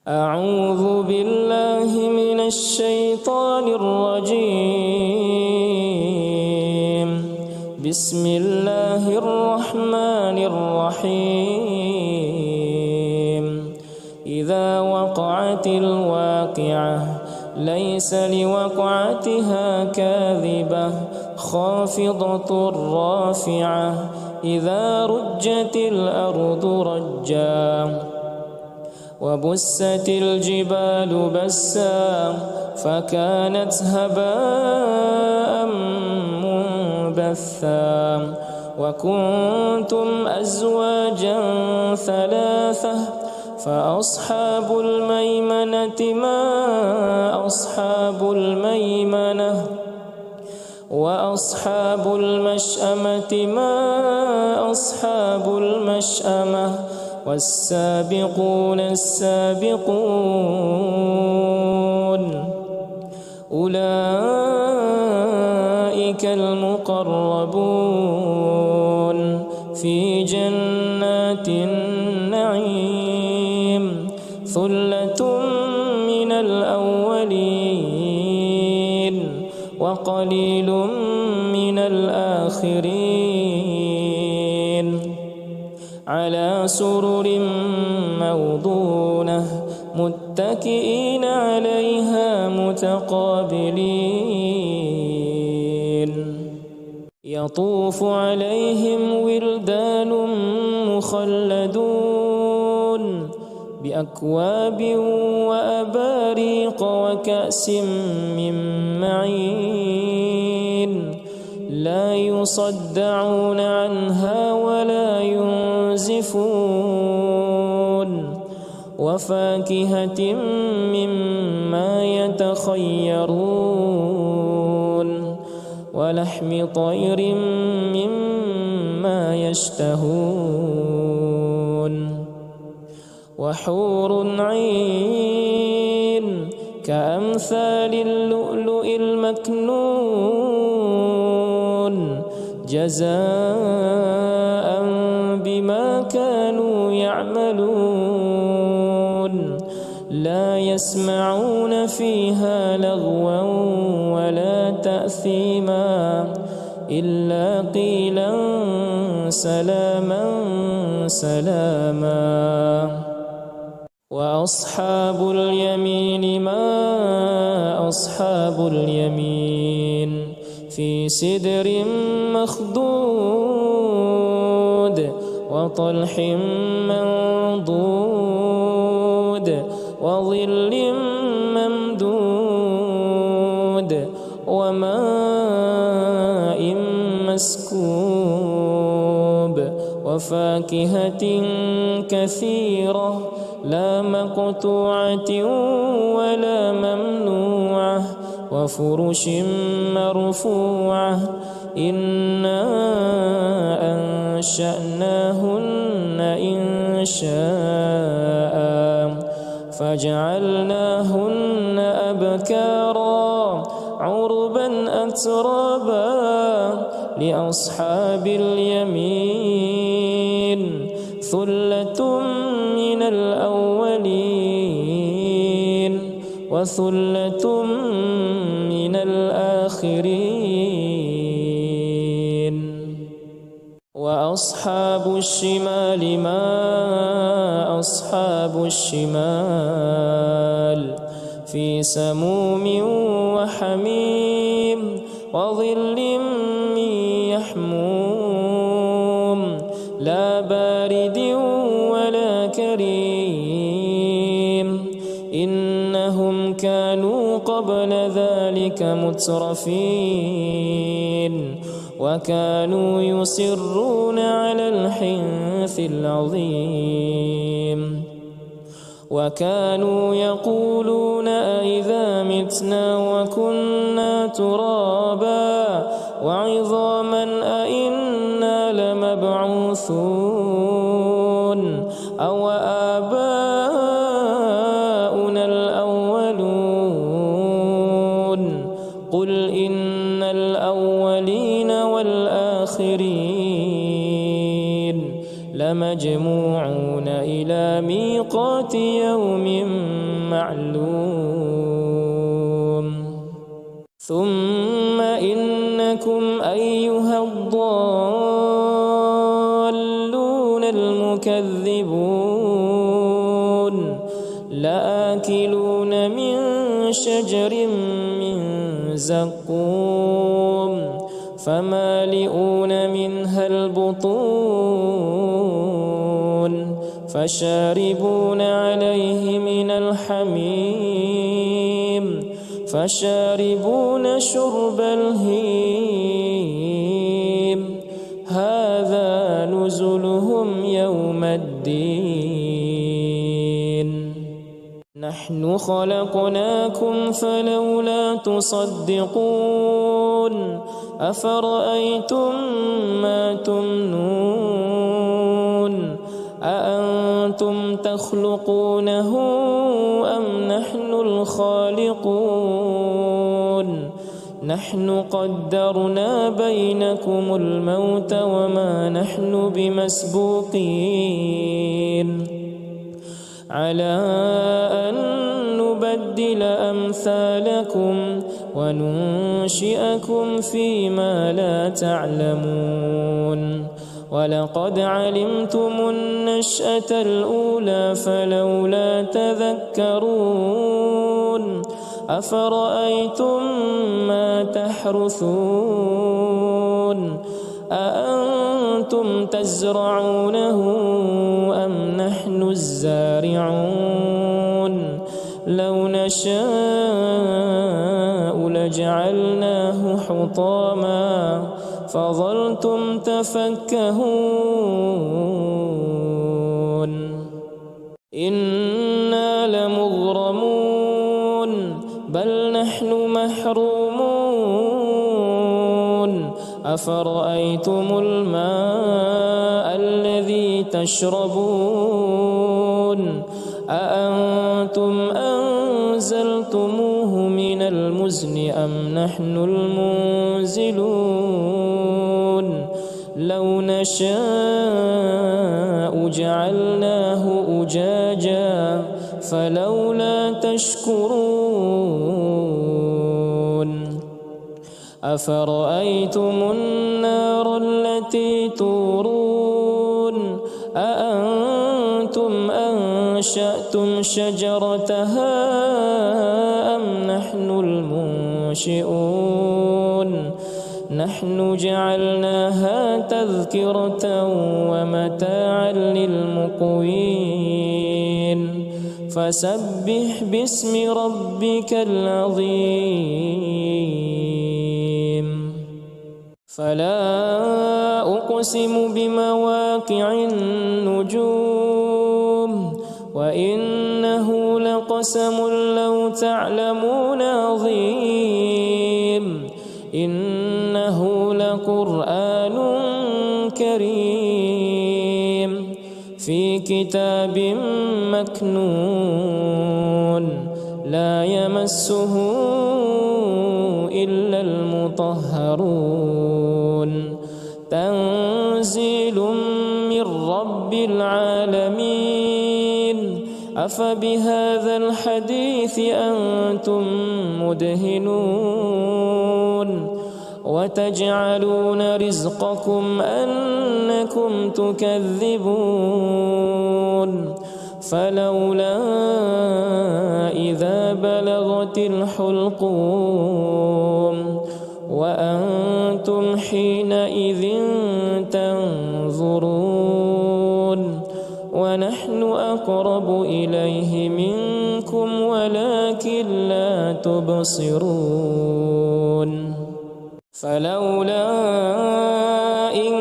أعوذ بالله من الشيطان الرجيم. بسم الله الرحمن الرحيم. إذا وقعت الواقعة ليس لوقعتها كاذبة خافضة رافعة إذا رجت الأرض رجا وبست الجبال بسا فكانت هباء منبثا وكنتم أزواجا ثلاثة فأصحاب الميمنة ما أصحاب الميمنة وأصحاب المشأمة ما أصحاب المشأمة والسابقون السابقون أولئك المقربون في جنات النعيم ثلة من الأولين وقليل من الآخرين على سرر موضونة متكئين عليها متقابلين يطوف عليهم ولدان مخلدون بأكواب وأباريق وكأس من معين لا يصدعون عنها ولا ينزفون وفاكهة مما يتخيرون ولحم طير مما يشتهون وحور عين كأمثال اللؤلؤ المكنون جزاء بما كانوا يعملون لا يسمعون فيها لغوا ولا تأثيما إلا قيلا سلاما سلاما وأصحاب اليمين ما أصحاب اليمين في سدر مخضود وطلح منضود وظل ممدود وماء مسكوب وفاكهة كثيرة لا مقطوعة ولا ممنوعة وفرش مرفوعة إنا أنشأناهن إنشاء فجعلناهن أبكارا عربا أترابا لأصحاب اليمين ثلة من الأولين وثلة من الآخرين وأصحاب الشمال ما أصحاب الشمال في سموم وحميم وظل من يحموم لا بارد ولا كريم إنهم كانوا قبل ذلك مترفين وكانوا يصرون على الحنث العظيم وكانوا يقولون أئذا متنا وكنا ترابا وعظاما أئنا لمبعوثون أو آباؤنا الأولون قل إن الأولين والآخرين لمجموعون إلى ميقات يوم معلوم ثم إنكم أيها الضالون المكذبون لآكلون من شجر من زقوم فمالئون منها البطون فشاربون عليه من الحميم فشاربون شرب الهيم هذا نزلهم يوم الدين نحن خلقناكم فلولا تصدقون أفرأيتم ما تمنون أأنتم تخلقونه أم نحن الخالقون نحن قدرنا بينكم الموت وما نحن بمسبوقين على أن نبدل أمثالكم وننشئكم فيما لا تعلمون ولقد علمتم النشأة الأولى فلولا تذكرون أفرأيتم ما تحرثون أأنتم تزرعونه أم نحن الزارعون لو نشاء لجعلناه حطاما فظلتم تفكهون إنا لمغرمون بل نحن محرومون أفرأيتم الماء الذي تشربون أأنتم أنزلتموه من المزن أم نحن المنزلون لو نشاء جعلناه أجاجا فلولا تشكرون أفرأيتم النار التي تورون أأنتم أنشأتم شجرتها أم نحن المنشئون نحن جعلناها تذكرة ومتاعا للمقوين فسبح باسم ربك العظيم فلا أقسم بمواقع النجوم وإنه لقسم لو تعلمون عظيم إنه لقرآن كريم في كتاب مكنون لا يمسه إلا المطهرون تنزيل من رب العالمين أفبهذا الحديث أنتم مدهنون وتجعلون رزقكم أنكم تكذبون فلولا إذا بلغت الحلقوم وأنتم حينئذ تنظرون ونحن أقرب إليه منكم ولكن لا تبصرون فلولا إن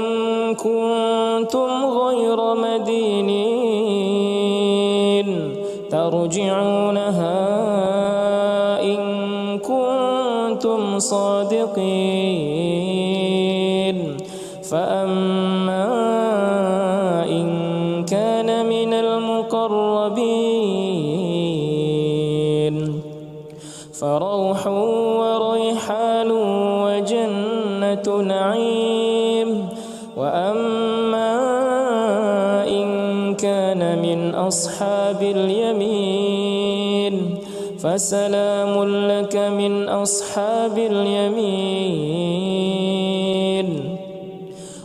كنتم غير مدينين ترجعونها إن كنتم صادقين فأما إن كان من المقربين فروح وريحان وجنة نعيم وأما إن كان من أصحاب اليمين فسلام لك من أصحاب اليمين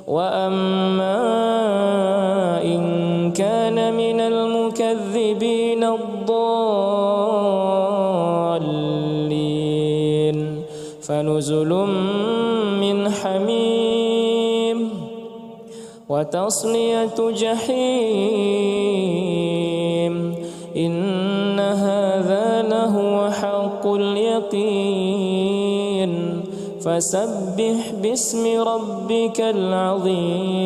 وأما إن كان من المكذبين الضالين فنزل من حميم وتصلية جحيم إن هذا لهو حق اليقين فسبح باسم ربك العظيم.